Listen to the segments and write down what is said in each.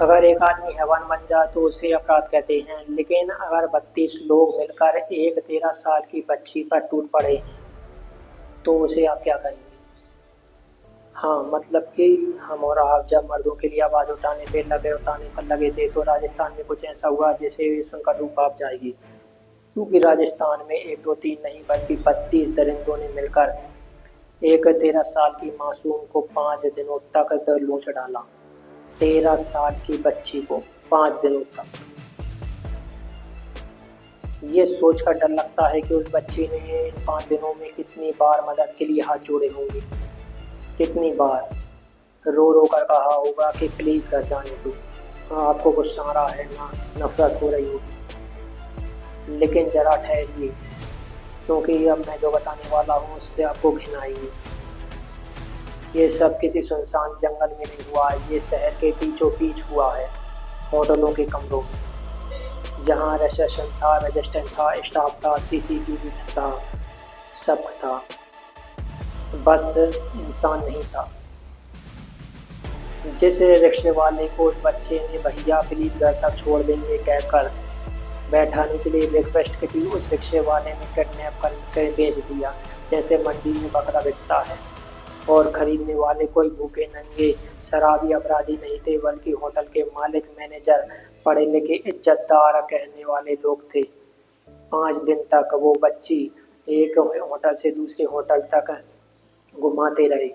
अगर एक आदमी हैवान बन जाए तो उसे अपराध कहते हैं, लेकिन अगर 32 लोग मिलकर एक 13 साल की बच्ची पर टूट पड़े तो उसे आप क्या कहेंगे? हाँ, मतलब कि हम और आप जब मर्दों के लिए आवाज उठाने पर लगे थे तो राजस्थान में कुछ ऐसा हुआ जिसे सुनकर रूह कांप जाएगी। क्योंकि राजस्थान में एक दो तीन नहीं बल्कि 32 दरिंदों ने मिलकर एक 13 साल की मासूम को 5 दिनों तक दरलोच डाला। 13 साल की बच्ची को 5 दिनों तक। ये सोचकर डर लगता है कि उस बच्ची ने इन 5 दिनों में कितनी बार मदद के लिए हाथ जोड़े होंगे, कितनी बार रो रो कर कहा होगा कि प्लीज घर जाने दो। हाँ, आपको गुस्सा आ रहा है ना, नफरत हो रही होगी, लेकिन जरा ठहरिए, क्योंकि अब मैं जो बताने वाला हूँ उससे आपको घिन आएगी। ये सब किसी सुनसान जंगल में नहीं हुआ, ये शहर के बीचों बीच हुआ है, होटलों के कमरों में, जहाँ रिसेप्शन था, रजिस्टर था, स्टाफ था, सीसीटीवी था, सब था, बस इंसान नहीं था। जिस रिक्शे वाले को उस बच्चे ने भैया प्लीज घर तक छोड़ देंगे कहकर बैठाने के लिए रिक्वेस्ट की, उस रिक्शे वाले ने किडनैप करके बेच दिया, जैसे मंडी में बकरा बिकता है। और खरीदने वाले कोई भूखे नंगे शराबी अपराधी नहीं थे, बल्कि होटल के मालिक, मैनेजर, पढ़े लिखे इज्जतदार कहने वाले लोग थे। 5 दिन तक वो बच्ची एक होटल से दूसरे होटल तक घुमाते रहे,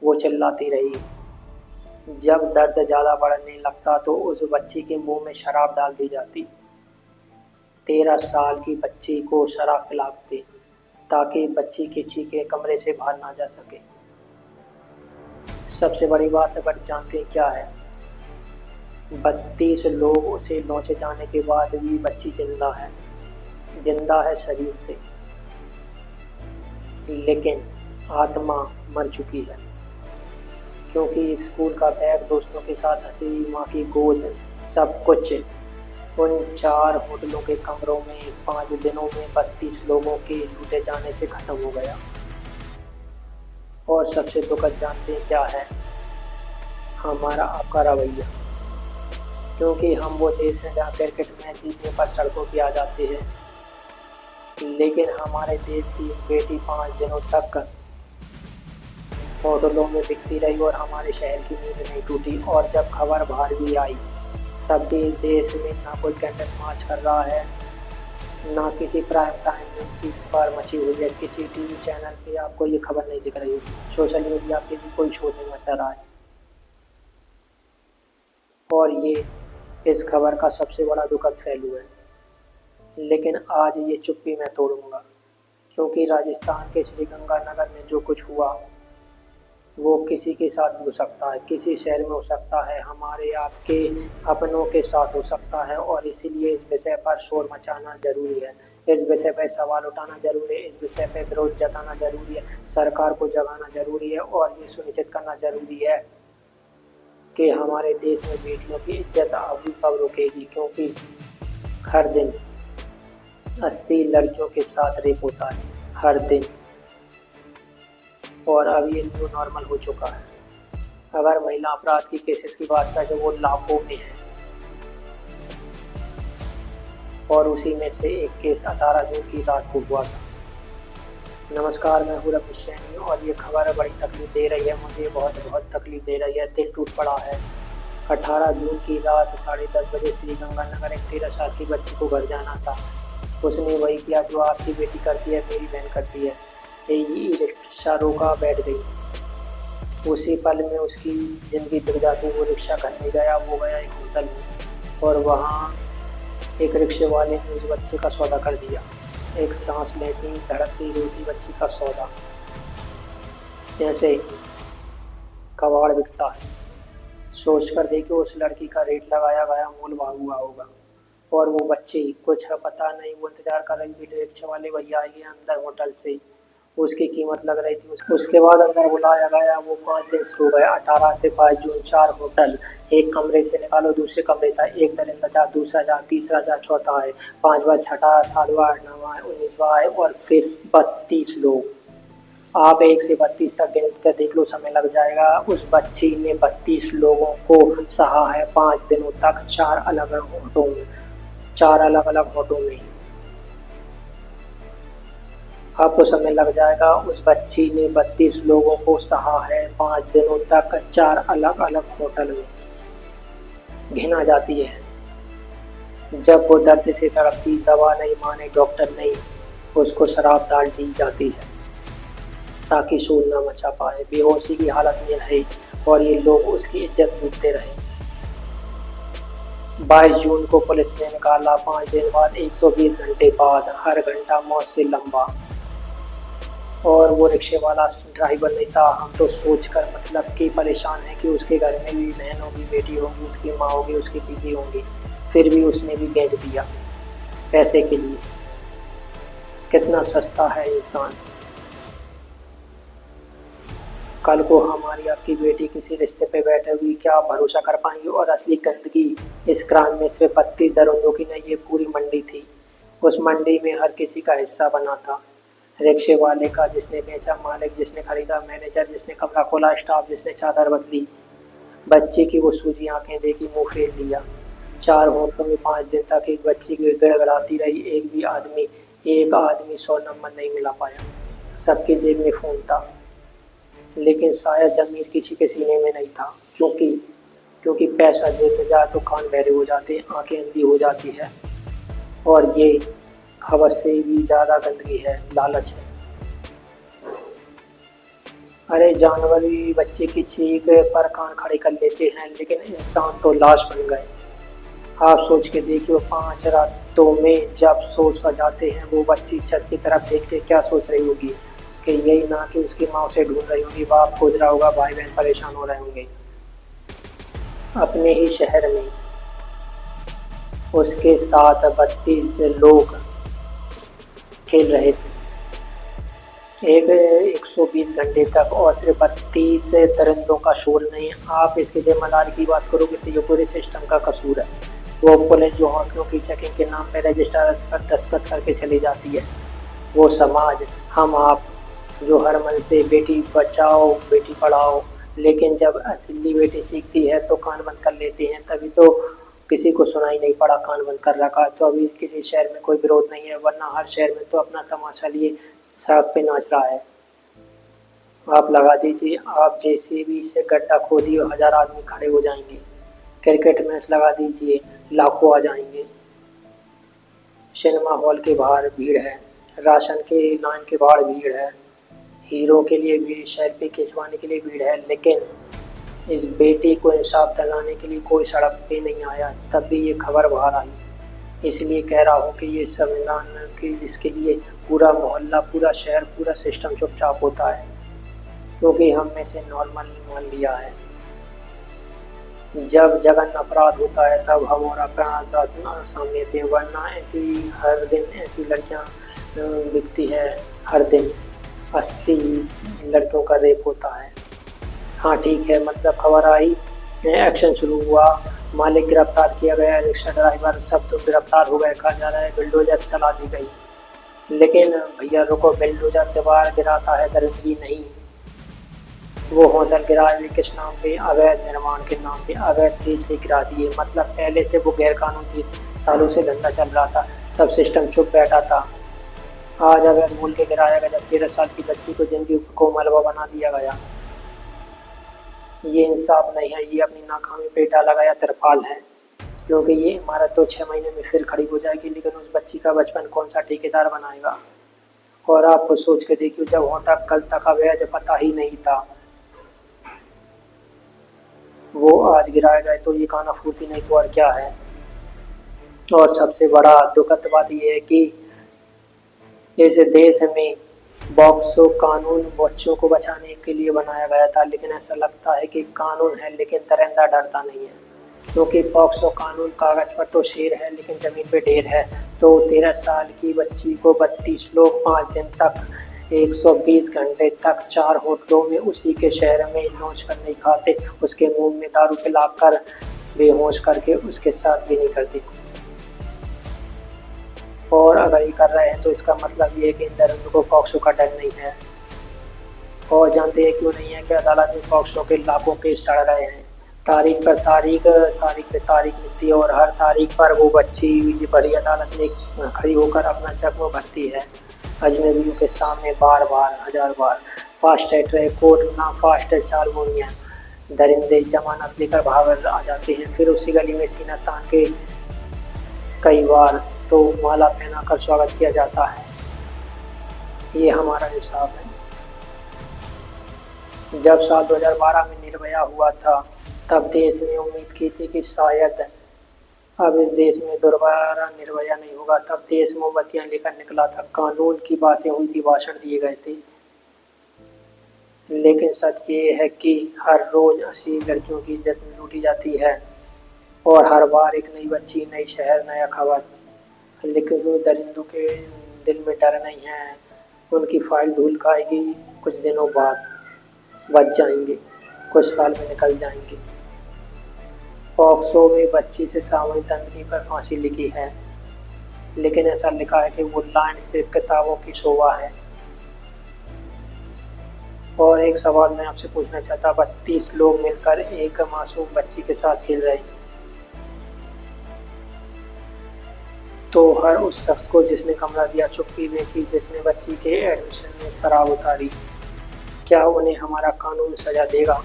वो चिल्लाती रही। जब दर्द ज्यादा बढ़ने लगता तो उस बच्ची के मुंह में शराब डाल दी जाती। 13 साल की बच्ची को शराब पिलाते ताकि बच्ची की चीखें कमरे से बाहर ना जा सके। सबसे बड़ी बात अगर जानते हैं क्या है? 32 लोग उसे लौटे जाने के बाद भी बच्ची जिंदा है शरीर से, लेकिन आत्मा मर चुकी है। क्योंकि स्कूल का बैग, दोस्तों के साथ हंसी, माँ की गोद, सब कुछ उन 4 होटलों के कमरों में 5 दिनों में 32 लोगों के लूटे जाने से खत्म हो गया। और सबसे दुखद जानते हैं क्या है? हमारा आपका रवैया। क्योंकि हम वो देश हैं जहाँ क्रिकेट मैच जीतने पर सड़कों पे आ जाते हैं, लेकिन हमारे देश की बेटी 5 दिनों तक होटलों में बिकती रही और हमारे शहर की नींद नहीं टूटी। और जब खबर बाहर भी आई तब भी देश में ना कोई कैंडल मार्च कर रहा है, ना किसी प्राइम टाइम न्यूज़ पर मची हुई है, किसी टीवी चैनल पे आपको ये खबर नहीं दिख रही होगी, सोशल मीडिया पे भी कोई शो नहीं मचा रहा है। और ये इस खबर का सबसे बड़ा दुखद पहलू है। लेकिन आज ये चुप्पी मैं तोड़ूंगा, क्योंकि राजस्थान के श्रीगंगानगर में जो कुछ हुआ वो किसी के साथ भी हो सकता है, किसी शहर में हो सकता है, हमारे आपके अपनों के साथ हो सकता है। और इसीलिए इस विषय पर शोर मचाना जरूरी है, इस विषय पर सवाल उठाना जरूरी है, इस विषय पर विरोध जताना जरूरी है, सरकार को जगाना जरूरी है और ये सुनिश्चित करना जरूरी है कि हमारे देश में बेटियों की इज्जत अभी कब रुकेगी। क्योंकि हर दिन 80 लड़कियों के साथ रेप होता है, हर दिन, और अब ये न्यू नॉर्मल हो चुका है। अगर महिला अपराध की केसेस की बात करें तो वो लाखों में है, और उसी में से एक केस 18 जून की रात को हुआ था। नमस्कार, मैं हूं रमेश सैनी और ये खबर बड़ी तकलीफ दे रही है, मुझे बहुत तकलीफ दे रही है, दिल टूट पड़ा है। 18 जून की रात 10:30 बजे श्रीगंगानगर एक 13 साल की बच्ची को घर जाना था। उसने वही किया जो आपकी बेटी करती है, मेरी बहन करती है। ई रिक्शा रोका, बैठ गई। उसी पल में उसकी जिंदगी बिक जाती। वो रिक्शा घर में गया, वो गया एक होटल में, और वहाँ एक रिक्शे वाले ने उस बच्चे का सौदा कर दिया। एक सांस लेती धड़कती रोती बच्ची का सौदा, जैसे कबाड़ बिकता है। सोच कर देखिए, उस लड़की का रेट लगाया गया मोल भाव हुआ होगा, और वो बच्ची कुछ पता नहीं, वो इंतजार कर रही थी रिक्शे वाले भैया आइए अंदर होटल से, उसकी कीमत लग रही थी। उसके बाद अंदर बुलाया गया, वो 5 दिन सो गया। 18 से 22 जून 4 होटल, एक कमरे से निकालो दूसरे कमरे था, एक दरिंदा जा, दूसरा जा, तीसरा जा, चौथा है, 5वां, 6वां, 7वां, 8वां, 19वां है, और फिर 32 लोग। आप 1 से 32 तक गिन कर देख लो, समय लग जाएगा। उस बच्ची ने 32 लोगों को सहा है 5 दिनों तक, 4 अलग-अलग होठों में, 4 अलग-अलग होठों में। आपको समय लग जाएगा। उस बच्ची ने 32 लोगों को सहा है 5 दिनों तक, 4 अलग-अलग होटल में। घिन आ जाती है जब वो दर्द से तड़पती, दवा नहीं माने डॉक्टर नहीं, उसको शराब डाल दी जाती है ताकि शोर न मचा पाए, बेहोशी की हालत में रहे और ये लोग उसकी इज्जत लूटते रहे। 22 जून को पुलिस ने निकाला, 5 दिन बाद, 120 घंटे बाद, हर घंटा मौत से लंबा। और वो रिक्शे वाला ड्राइवर नहीं था। हम तो सोचकर मतलब कि परेशान है कि उसके घर में भी बहन होगी, बेटी होगी, उसकी माँ होगी, उसकी बीवी होंगी, फिर भी उसने भी बेच दिया पैसे के लिए। कितना सस्ता है इंसान। कल को हमारी आपकी बेटी किसी रिश्ते पे बैठे हुई, क्या आप भरोसा कर पाएंगे। और असली गंदगी इस क्रांत में सिर्फ 32 दरिंदों की नहीं, ये पूरी मंडी थी। उस मंडी में हर किसी का हिस्सा बना था। रिक्शे वाले का जिसने बेचा, मालिक जिसने खरीदा, मैनेजर जिसने कमरा खोला, स्टाफ जिसने चादर बदली, बच्चे की वो सूजी आंखें देखी, मुंह फेर लिया। 4 होटलों में 5 दिन तक एक बच्ची की गिड़गिड़ाती रही। एक आदमी 100 नंबर नहीं मिला पाया। सबके जेब में फोन था, लेकिन शायद जमीर किसी के सीने में नहीं था। क्योंकि पैसा जेब में जाए तो कान बहरे हो जाते हैं, आंखें अंधी हो जाती है। और ये हवस से भी ज्यादा गंदगी है, लालच है। अरे जानवर भी बच्चे की चीख पर कान खड़े कर लेते हैं, लेकिन इंसान तो लाश बन गए। आप सोच के देखिए, 5 रातों में जब सो सजाते हैं, वो बच्ची छत की तरफ देख के क्या सोच रही होगी कि यही ना कि उसकी माँ उसे ढूंढ रही होगी, बाप खोज रहा होगा, भाई बहन परेशान हो रहे होंगे। अपने ही शहर में उसके साथ 32 लोग खेल रहे थे 120 घंटे तक, और सिर्फ 32 दरिंदों का शोर नहीं। आप इसके जिम्मेदारी की बात करोगे तो ये पूरे सिस्टम का कसूर है। वो पुलिस जो होटलों की चेकिंग के नाम पे रजिस्टर पर दस्तखत करके चली जाती है, वो समाज, हम आप, जो हर मन से बेटी बचाओ बेटी पढ़ाओ, लेकिन जब असली बेटी चीखती है तो कान बंद कर लेते हैं। तभी तो किसी को सुनाई नहीं पड़ा, कान बंद कर रखा। तो अभी किसी शहर में कोई विरोध नहीं है, वरना हर शहर में तो अपना तमाशा लिए सड़क पे नाच रहा है। आप लगा दीजिए, आप जेसीबी से गड्ढा खोदिए, 1000 आदमी खड़े हो जाएंगे। क्रिकेट मैच लगा दीजिए, लाखों आ जाएंगे। सिनेमा हॉल के बाहर भीड़ है, राशन के लाइन के बाहर भीड़ है, हीरो के लिए भी सेल्फी खिंचवाने के लिए भीड़ है, लेकिन इस बेटी को इंसाफ दिलाने के लिए कोई सड़क पे नहीं आया। तब भी ये खबर बाहर आई। इसलिए कह रहा हूँ कि ये संविधान के इसके लिए पूरा मोहल्ला, पूरा शहर, पूरा सिस्टम चुपचाप होता है, क्योंकि हम में से नॉर्मल मान लिया है। जब जघन्य अपराध होता है तब हम और अपराध सामने थे, वरना ऐसी हर दिन ऐसी लड़कियां दिखती है। हर दिन 80 लड़कियों का रेप होता है। हाँ ठीक है, मतलब खबर आई, एक्शन शुरू हुआ, मालिक गिरफ्तार किया गया, रिक्शा ड्राइवर सब तो गिरफ्तार हो गए, कहा जा रहा है बिल्डोजर चला दी गई। लेकिन भैया रुको, बिल्डोजर दीवार गिराता है, दरिंदगी नहीं। वो होटल गिराए हुए किस नाम पे? अवैध निर्माण के नाम पे, अवैध चीज से गिरा दिए। मतलब पहले से वो गैर कानूनी सालों से धंधा चल रहा था, सब सिस्टम चुप बैठा था। आज अवैध बोल के गिराया गया, जब 13 साल की बच्ची को जिंदगी को मलबा बना दिया गया। ये इंसाफ नहीं है, ये अपनी नाकामी पे डाला गया तिरपाल है। क्योंकि ये इमारत तो 6 महीने में फिर खड़ी हो जाएगी, लेकिन उस बच्ची का बचपन कौन सा ठेकेदार बनाएगा। और आप खुद सोच के देखिए, जब होटल कल तक अवैध पता ही नहीं था, वो आज गिराया जाए तो ये काना फूटी नहीं तो और क्या है। और सबसे बड़ा दुखद बात यह है कि इस देश में पॉक्सो कानून बच्चों को बचाने के लिए बनाया गया था, लेकिन ऐसा लगता है कि कानून है लेकिन दरिंदा डरता नहीं है। क्योंकि पॉक्सो कानून कागज पर तो शेर है, लेकिन जमीन पे ढेर है। तो 13 साल की बच्ची को 32 लोग 5 दिन तक 120 घंटे तक 4 होटलों में उसी के शहर में लॉन्च कर नहीं खाते, उसके मुंह में दारू पिलाकर बेहोश करके उसके साथ ये नहीं करती। और अगर ये कर रहे हैं तो इसका मतलब ये है कि इन दरिंदों को पॉक्सो का डर नहीं है। और जानते हैं क्यों नहीं है कि अदालत में पॉक्सो के लाखों केस सड़ रहे हैं। तारीख पर तारीख, तारीख पे तारीख मिलती है और हर तारीख पर वो बच्ची बड़ी अदालत में खड़ी होकर अपना जख्म भरती है अजनबियों के सामने बार बार, हजार बार। फास्ट ट्रैक कोर्ट ना फास्ट चाल मोनिया, दरिंदे जमानत लेकर भाग आ जाते हैं, फिर उसी गली में सीना तान के कई बार तो माला पहनाकर स्वागत किया जाता है। ये हमारा हिसाब है। जब साल 2012 में निर्भया हुआ था तब देश ने उम्मीद की थी कि शायद अब इस देश में दोबारा निर्भया नहीं होगा। तब देश मोमबत्तियां लेकर निकला था, कानून की बातें हुई थी, भाषण दिए गए थे। लेकिन सच ये है कि हर रोज 80 लड़कियों की इज्जत लूटी जाती है और हर बार एक नई बच्ची, नई शहर, नया खबर। लेकिन वो दरिंदों के दिल में डर नहीं है, उनकी फाइल धूल खाएगी, कुछ दिनों बाद बच जाएंगे, कुछ साल में निकल जाएंगे। पॉक्सो में बच्ची से सामूहिक दंडनी पर फांसी लिखी है, लेकिन ऐसा लिखा है कि वो लाइन सिर्फ किताबों की शोभा है। और एक सवाल मैं आपसे पूछना चाहता, 32 लोग मिलकर एक मासूम बच्ची के साथ खेल रहे, तो हर उस शख्स को जिसने कमरा दिया, चुप्पी बेची, जिसने बच्ची के एडमिशन में शराब उतारी, क्या उन्हें हमारा कानून सजा देगा?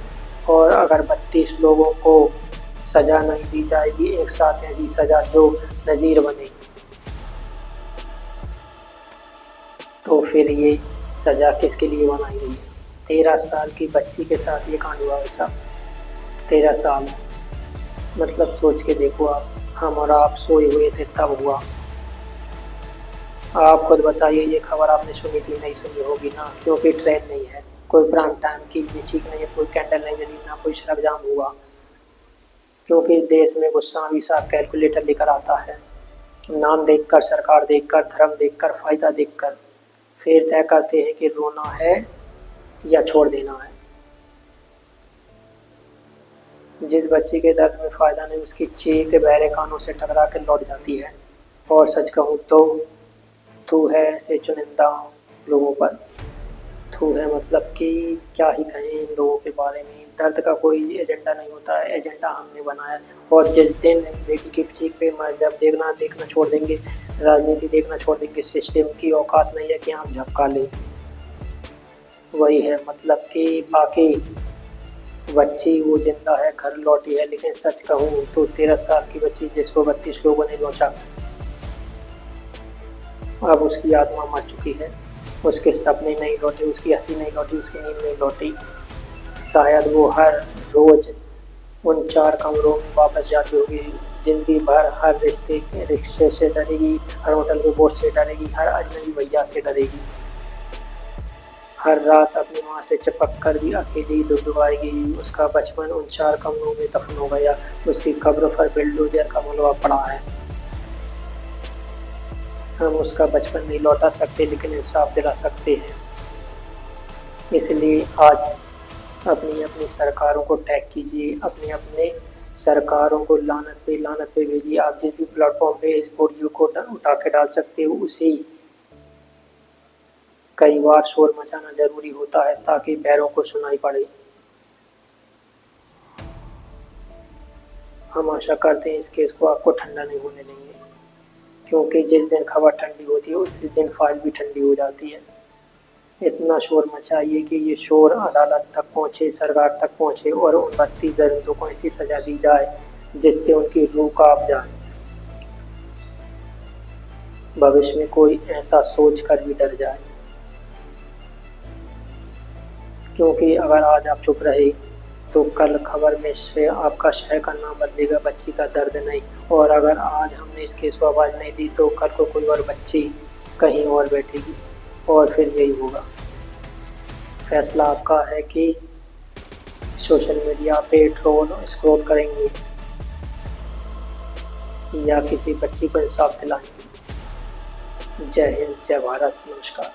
और अगर 32 लोगों को सजा नहीं दी जाएगी एक साथ, ऐसी सजा जो नज़ीर बने, तो फिर ये सजा किसके लिए बनाई गई? 13 साल की बच्ची के साथ ये कांड हुआ। ऐसा 13 साल, मतलब सोच के देखो आप, हम और आप सोए हुए थे तब हुआ। आप खुद बताइए, ये खबर आपने सुनी थी? नहीं सुनी होगी ना, क्योंकि ट्रेन नहीं है, कोई प्राइम टाइम की चीख नहीं है, कोई कैंडल नहीं जली, ना कोई सड़क जाम हुआ। क्योंकि देश में गुस्सा भी साफ कैलकुलेटर लेकर आता है, नाम देखकर, सरकार देखकर, धर्म देखकर, फायदा देखकर, फिर तय करते हैं कि रोना है या छोड़ देना है। जिस बच्ची के दर्द में फायदा नहीं, उसकी चीख बहरे कानों से टकरा कर लौट जाती है। और सच कहूँ तो थू है ऐसे चुनिंदा लोगों पर। थू है मतलब कि क्या ही कहें इन लोगों के बारे में। दर्द का कोई एजेंडा नहीं होता है, एजेंडा हमने बनाया। और जिस दिन बेटी की चीख पे जब देखना छोड़ देंगे, राजनीति देखना छोड़ देंगे, सिस्टम की औकात नहीं है कि हम झपका लें। वही है मतलब कि बाकी बच्ची वो जिंदा है, घर लौटी है, लेकिन सच कहूँ तो 13 साल की बच्ची जिसको 32 लोगों ने नोचा, अब उसकी आत्मा मर चुकी है। उसके सपने नहीं लौटे, उसकी हंसी नहीं लौटी, उसकी नींद नहीं लौटी। शायद वो हर रोज उन 4 कमरों में वापस जाती होगी। जिंदगी भर हर रिक्शे से डरेगी, हर होटल के बोर्ड से डरेगी, हर अजनबी भैया से डरेगी। हर रात अपनी माँ से चिपक कर भी अकेली दुबदुबाएगी। उसका बचपन उन 4 कमरों में दफन हो गया, उसकी कब्र पर बिल्डोजर का मलबा पड़ा है। हम उसका बचपन नहीं लौटा सकते, लेकिन इंसाफ दिला सकते हैं। इसलिए आज अपनी अपनी सरकारों को टैग कीजिए, अपने अपने सरकारों को लानत पे भेजिए। आप जिस भी प्लेटफॉर्म पे इस वीडियो को उठा के डाल सकते हो, उसी कई बार शोर मचाना जरूरी होता है ताकि पैरों को सुनाई पड़े। हम आशा करते हैं इस केस को आपको ठंडा नहीं होने देंगे, क्योंकि जिस दिन खबर ठंडी होती है उसी दिन फाइल भी ठंडी हो जाती है। इतना शोर मचाइए कि ये शोर अदालत तक पहुँचे, सरकार तक पहुँचे और उन 32 दरिंदों को ऐसी सजा दी जाए जिससे उनकी रूह कांप जाए। भविष्य में कोई ऐसा सोच कर भी डर जाए, क्योंकि अगर आज आप चुप रहे तो कल खबर में से आपका शहर का नाम बदलेगा, बच्ची का दर्द नहीं। और अगर आज हमने इस केस को आवाज़ नहीं दी तो कल को कोई और बच्ची कहीं और बैठेगी और फिर यही होगा। फैसला आपका है कि सोशल मीडिया पे ट्रोल स्क्रॉल करेंगे या किसी बच्ची को इंसाफ दिलाएंगे। जय हिंद, जय भारत, नमस्कार।